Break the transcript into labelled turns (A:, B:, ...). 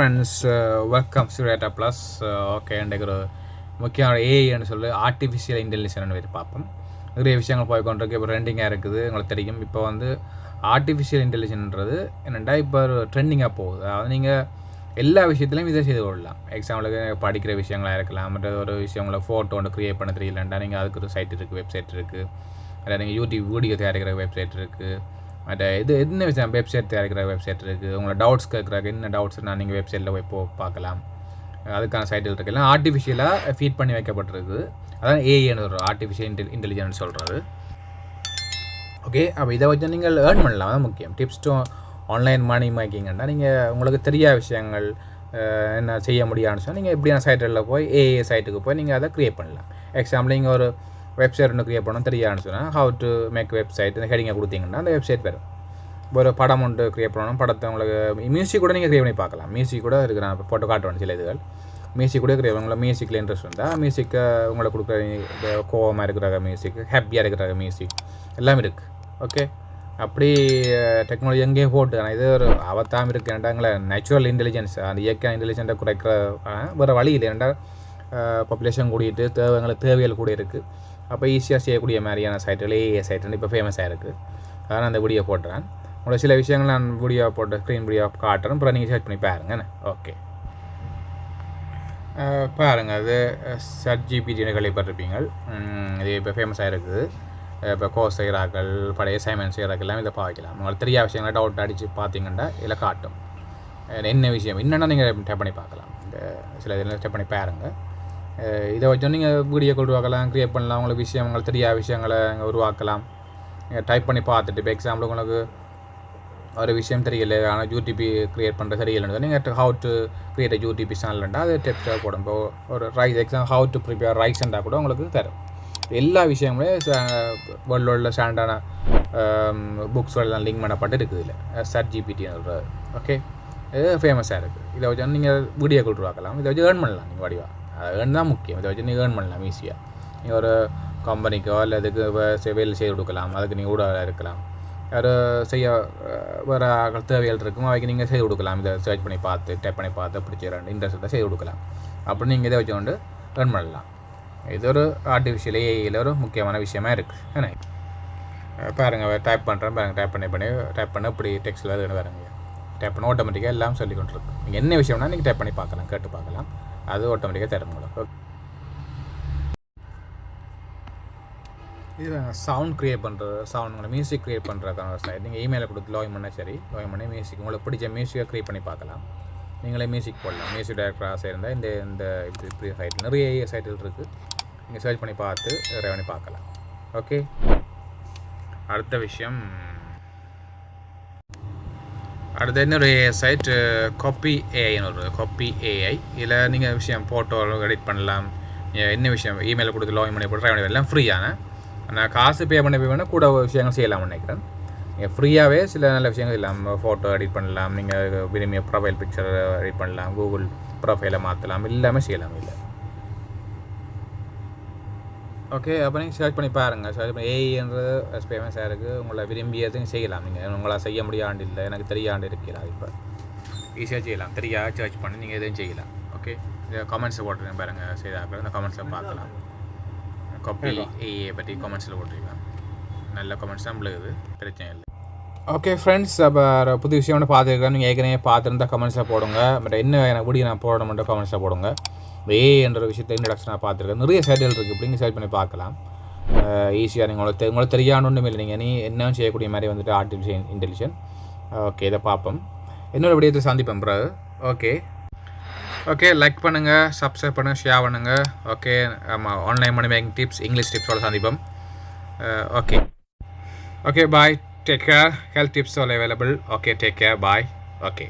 A: Friends, welcome to data plus. Okay, இன்றைக்கு ஒரு முக்கியமான ஏஐன்னு சொல்லி ஆர்டிஃபிஷியல் இன்டெலிஜென்ஸ் பற்றி பார்ப்போம். நிறைய விஷயங்கள் போய்கொண்டிருக்கு. இப்போ ட்ரெண்டிங்காக இருக்குது, உங்களுக்கு தெரியும். இப்போ வந்து ஆர்டிஃபிஷியல் இன்டெலிஜென்ஸ்ன்றது என்னென்னா இப்போ ஒரு ட்ரெண்டிங்காக போகுது. அதாவது நீங்கள் எல்லா விஷயத்துலையும் இதை செய்து கொள்ளலாம். எக்ஸாம்பிளுக்கு படிக்கிற விஷயங்களாக இருக்கலாம், மற்ற ஒரு விஷயங்களை ஃபோட்டோ ஒன்று க்ரியேட் பண்ண தெரியலண்டா நீங்கள் அதுக்கு ஒரு சைட் இருக்குது, வெப்சைட் இருக்குது. அதில் நீங்கள் யூடியூப் வீடியோ தயாரிக்கிற வெப்சைட் இருக்குது. மற்ற என்ன விஷயம் வெப்சைட் தயாரிக்கிற வெப்சைட் இருக்குது. உங்களை டவுட்ஸ் கேட்குறாங்க, என்ன டவுட்ஸ்னால் நீங்கள் வெப்சைட்டில் போய் பார்க்கலாம். அதுக்கான சைட்டில் இருக்குது. எல்லாம் ஆர்டிஃபிஷியலாக ஃபீட் பண்ணி வைக்கப்பட்டிருக்கு. அதான் ஏஐன்னு ஒரு ஆர்டிஃபிஷியல் இன்டெலிஜென்ஸ் சொல்கிறது. ஓகே, அப்போ இதை வச்சு நீங்கள் ஏர்ன் பண்ணலாம். அதான் முக்கியம். டிப்ஸ் டு ஆன்லைன் மணி மேக்கிங்கன்னா நீங்கள் உங்களுக்கு தெரியாத விஷயங்கள் என்ன செய்ய முடியாதுன்னு சொன்னால் நீங்கள் எப்படியான சைட்டில் போய் ஏஐ சைட்டுக்கு போய் நீங்கள் அதை க்ரியேட் பண்ணலாம். எக்ஸாம்பிள் நீங்கள் ஒரு வெப்சைட் ஒன்று க்ரியேட் பண்ணணும் தெரியாதுன்னு சொன்னால் ஹவு டு மேக் வெப்சைட் இந்த ஹெடிங்கை கொடுத்தீங்கன்னா அந்த வெப்சைட் வரும். ஒரு படம் ஒன்று க்ரியேட் பண்ணணும், படத்தை உங்களுக்கு மியூசிக் கூட நீங்கள் க்ரியேட் பண்ணி பார்க்கலாம். மியூசிக் கூட இருக்குது, நான் போட்டு காட்டுவேன் சில இதுகள். மியூசிக் கூட க்ரியேட் உங்களுக்கு மியூசிக்கில் இன்ட்ரெஸ்ட் இருந்தால் மியூசிக்கை உங்களுக்கு கொடுக்குற கோவமாக இருக்கிற மியூசிக், ஹாப்பியாக இருக்கிற மியூசிக் எல்லாம் இருக்குது. ஓகே, அப்படி டெக்னாலஜி எங்கேயும் போட்டு ஆனால் இது ஒரு அவத்தாம் இருக்குன்றாங்களே. நேச்சுரல் இன்டெலிஜென்ஸ், அந்த இயற்கை இன்டெலிஜென்ஸை குறைக்கிற வேறு வழி இல்லை. ஏன்டா பாப்புலேஷன் கூடிட்டு தேவைகள் கூட இருக்குது. அப்போ ஈஸியாக செய்யக்கூடிய மாதிரியான சைட்டுகள் ஏஏ சைட்டு இப்போ ஃபேமஸாக இருக்குது. அதனால் அந்த வீடியோ போட்டுறேன். உங்களை சில விஷயங்கள் நான் வீடியோ போட்டு ஸ்க்ரீன் வீடியோ காட்டுறேன், அப்புறம் நீங்கள் சர்ச் பண்ணி பாருங்கண்ணே. ஓகே, பாருங்கள். அது ChatGPT கேள்விப்பட்டிருப்பீங்க. இது இப்போ ஃபேமஸாக இருக்குது. இப்போ கோர்ஸ் செய்கிறார்கள், பழைய அசைன்மெண்ட் செய்கிறார்கள் எல்லாம் இதை பார்க்கலாம். உங்களுக்கு தெரியாத விஷயங்களை டவுட் அடித்து பார்த்தீங்கன்னா இதில் காட்டும் என்ன விஷயம் என்னென்னா நீங்கள் டெப் பண்ணி பார்க்கலாம். இந்த சில இதில் டெப் பண்ணி பாருங்கள். இதை வச்சு நீங்கள் வீடியோ உருவாக்கலாம், க்ரியேட் பண்ணலாம். உங்களுக்கு விஷயம் உங்களுக்கு தெரியாத விஷயங்களை உருவாக்கலாம். டைப் பண்ணி பார்த்துட்டு இப்போ எக்ஸாம்பிள் உங்களுக்கு ஒரு விஷயம் தெரியல, ஆனால் யூடிபி க்ரியேட் பண்ணுற தெரியலைன்னு நீங்கள் ஹவு டு க்ரியேட் யூடிபி சேனல்ண்டா அது டெப்ஸாக போடும். இப்போ ஒரு ரைஸ் எக்ஸாம் ஹவு டு ப்ரிப்பேர் ரைஸ்ண்டா கூட உங்களுக்கு தரும். எல்லா விஷயங்களுமே வேர்ல்டோட ஸ்டாண்டான புக்ஸ் எல்லாம் லிங்க் பண்ணப்பட்டு இருக்குது. இல்லை ChatGPT சொல்கிறது. ஓகே, இது ஃபேமஸாக இருக்குது. இதை வச்சு நீங்கள் வீடியோ உருவாக்கலாம். இதை வச்சு ஏர்ன் பண்ணலாம். நீங்கள் வடிவா ஏர்ன் தான் முக்கியம். இதை வச்சு நீங்கள் ஏர்ன் பண்ணலாம் ஈஸியாக. நீங்கள் ஒரு கம்பெனிக்கோ இல்லை இதுக்கு வேலை செய்து கொடுக்கலாம். அதுக்கு நீங்கள் கூட இருக்கலாம். யார் செய்ய வேறு தேவைகள் இருக்கும், அவைக்கு நீங்கள் செய்து கொடுக்கலாம். இதை சர்ச் பண்ணி பார்த்து டைப் பண்ணி பார்த்து பிடிச்ச இன்ட்ரெஸ்ட்டை செய்து கொடுக்கலாம். அப்படி நீங்கள் இதை வச்சு கொண்டு ஏர்ன் பண்ணலாம். இது ஒரு ஆர்டிஃபிஷியல் ஏஐயில் ஒரு முக்கியமான விஷயமா இருக்குது. ஏன்னா பாருங்கள், டைப் பண்ணுறேன் பாருங்கள். டைப் பண்ண இப்படி டெக்ஸ்ட்டில் அது பாருங்க. டைப் பண்ண ஆட்டோமேட்டிக்காக எல்லாம் சொல்லி கொண்டு இருக்கு. நீங்கள் என்ன விஷயம்னா நீங்கள் டைப் பண்ணி பார்க்கலாம், கேட்டு பார்க்கலாம். அது ஆட்டோமேட்டிக்காக தரும் உங்களுக்கு. இது சவுண்ட் க்ரியேட் பண்ணுறது, உங்களை மியூசிக் க்ரியேட் பண்ணுறதுக்கான சைட். நீங்கள் இமெயிலை கொடுத்து லாகின் பண்ணால் சரி, லாகின் பண்ணி மியூசிக் உங்களுக்கு பிடிச்ச மியூசிக்கை க்ரியேட் பண்ணி பார்க்கலாம். நீங்களே மியூசிக் போடலாம். மியூசிக் டைரக்டர் ஆசை இருந்தால் இந்த இப்படி சைட் நிறைய சைட்டில் இருக்குது. நீங்கள் சர்ச் பண்ணி பார்த்து ரெடி பண்ணி பார்க்கலாம். ஓகே, அடுத்த விஷயம். அடுத்த இன்னொரு சைட் காப்பி ஏஐன்னு ஒரு காப்பி ஏஐ. இதில் நீங்கள் விஷயம் ஃபோட்டோ எடிட் பண்ணலாம். என்ன விஷயம் இமெயிலில் கொடுத்து லாகின் பண்ணி போட்டு எல்லாம் ஃப்ரீயான. நான் காசு பே பண்ண கூட விஷயங்கள் செய்யலாம்னு நினைக்கிறேன். நீங்கள் ஃப்ரீயாகவே சில நல்ல விஷயங்கள் இல்லாமல் ஃபோட்டோ எடிட் பண்ணலாம். நீங்கள் விரும்பிய ப்ரொஃபைல் பிக்சர் எடிட் பண்ணலாம். கூகுள் ப்ரொஃபைலை மாற்றலாம். எல்லாமே செய்யலாம். இல்லை ஓகே, அப்போ நீங்கள் சர்ச் பண்ணி பாருங்கள். சர்ச் பண்ணி ஏஐன்றது ஃபேமஸாக இருக்குது. உங்களை விரும்பியதையும் செய்யலாம். நீங்கள் உங்களால் செய்ய முடியாண்டு இல்லை, எனக்கு தெரியாண்டு இருக்கலாம். இப்போ ஈஸியாக செய்யலாம். தெரியாது சர்ச் பண்ணி நீங்கள் எதையும் செய்யலாம். ஓகே, இந்த கமெண்ட்ஸை போட்டுருக்கேன் பாருங்கள். செய்தாக்க இந்த கமெண்ட்ஸில் பார்க்கலாம். காப்பி ஏஐ பற்றி கமெண்ட்ஸில் போட்டிருக்கலாம். நல்ல கமெண்ட்ஸ் தான் விழுகுது, பிரச்சனை இல்லை. ஓகே ஃப்ரெண்ட்ஸ், அப்போ புது விஷயம் ஒன்று பார்த்துருக்கேன். நீங்கள் ஏற்கனவே பார்த்துருந்தா கமெண்ட்ஸில் போடுங்க. பட் என்ன எனக்கு வீடியோ நான் போட மட்டும் கமெண்ட்ஸில் போடுங்க. ஏ என்ற விஷயத்தை இன்ட்ரடக்ஷனாக பார்த்துருக்கேன். நிறைய சைட்டுகள் இருக்குது, இப்படி நீங்கள் சர்ச் பண்ணி பார்க்கலாம். ஈஸியாக நீங்கள் உங்களுக்கு தெரியாத ஒன்றும் இல்லை. நீங்கள் என்ன செய்யக்கூடிய மாதிரி வந்துட்டு ஆர்டிஃபிஷியல் இன்டெலிஜென்ஸ். ஓகே, இதை பார்ப்போம். இன்னொரு விடயத்தை சந்திப்போம் பிறகு. ஓகே, லைக் பண்ணுங்கள், சப்ஸ்கிரைப் பண்ணுங்கள், ஷேர் பண்ணுங்கள். ஓகே, ஆமாம், online money making tips, English டிப்ஸோட சந்திப்போம். Okay, bye, take care. Health tips all available. Okay, take care, bye. Okay.